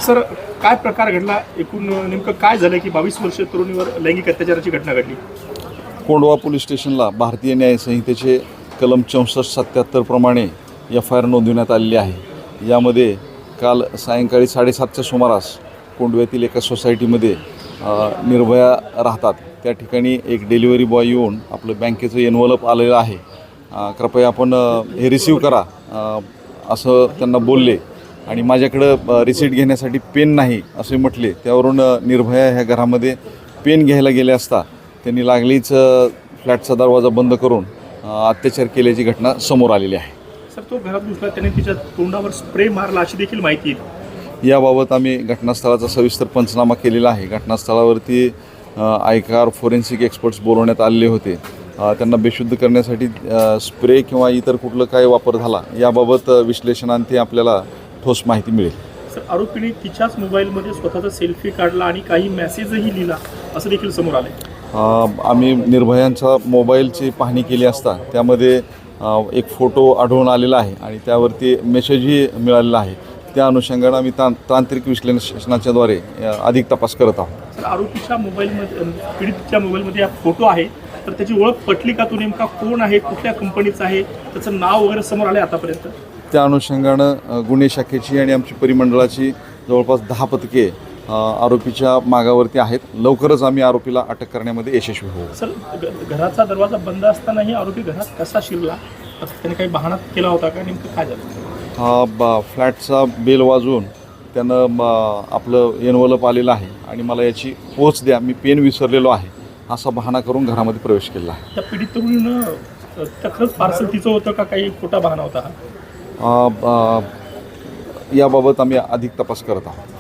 Sir, काय प्रकार घडला? एकूण नेमकं काय झालं की 22 वर्षीय तरुणीवर लैंगिक अत्याचाराची घटना घडली? कोंढवा पोलीस स्टेशनला भारतीय न्याय संहितेचे कलम 64-77 प्रमाणे FIR नोंदवण्यात आलेली आहे। यामध्ये काल सायंकाळी 7:30च्या सुमारास कोंढव्यातील एका सोसायटीमध्ये निर्भया राहतात त्या ठिकाणी एक डिलिव्हरी बॉय येऊन आपलं बँकेचं एनव्हलप आलेलं आहे, कृपया आपण हे रिसीव्ह करा असं त्यांना बोलले आणि माझ्याकडं रिसीट घेण्यासाठी पेन नाही असे म्हटले। त्यावरून निर्भया ह्या घरामध्ये पेन घ्यायला गेले असता त्यांनी लागलीच फ्लॅटचा दरवाजा बंद करून अत्याचार केल्याची घटना समोर आलेली आहे। सर, तो घरात घुसला, त्याने तिच्या तोंडावर स्प्रे मारला अशी देखील माहिती आहे। याबाबत आम्ही घटनास्थळाचा सविस्तर पंचनामा केलेला आहे। घटनास्थळावरती आयकार फोरेन्सिक एक्सपर्ट्स बोलवण्यात आलेले होते। त्यांना बेशुद्ध करण्यासाठी स्प्रे किंवा इतर कुठलं काय वापर झाला याबाबत विश्लेषणांती आपल्याला ठोस माहिती मिळेल। सर, आरोपीने तिच्याच मोबाईलमध्ये स्वतःचा सेल्फी काढला आणि काही मेसेजही लिहिला असं देखील समोर आले। आम्ही निर्भयांचा मोबाईलची पाहणी केली असता त्यामध्ये एक फोटो आढळून आलेला आहे आणि त्यावरती मेसेजही मिळालेला आहे। त्या अनुषंगाने आम्ही तांत्रिक विश्लेषणाच्याद्वारे अधिक तपास करत आहोत। सर, आरोपीच्या मोबाईलमध्ये, पीडितच्या मोबाईलमध्ये हा फोटो आहे, तर त्याची ओळख पटली का? तो नेमका कोण आहे, कुठल्या कंपनीचा आहे, त्याचं नाव वगैरे समोर आलं आतापर्यंत? त्या अनुषंगानं गुन्हे शाखेची आणि आमची परिमंडळाची जवळपास 10 पथके आरोपीच्या मागावरती आहेत। लवकरच आम्ही आरोपीला अटक करण्यामध्ये यशस्वी होऊ। सर, घराचा दरवाजा बंद असतानाही आरोपी घरात कसा शिरला? त्याने काही बहाणा केला होता का? नेमकं काय झालं? फ्लॅटचा बेल वाजवून त्यानं आपलं एनव्हलप आलेलं आहे आणि मला याची पोच द्या, मी पेन विसरलेलो आहे असा बहाणा करून घरामध्ये प्रवेश केला आहे। त्या पीडित तरुणीनं त्या खरंच पार्सल तिचं होतं का काही खोटा बहाणा होता हा? याबाबत आम्ही अधिक तपास करत आहोत।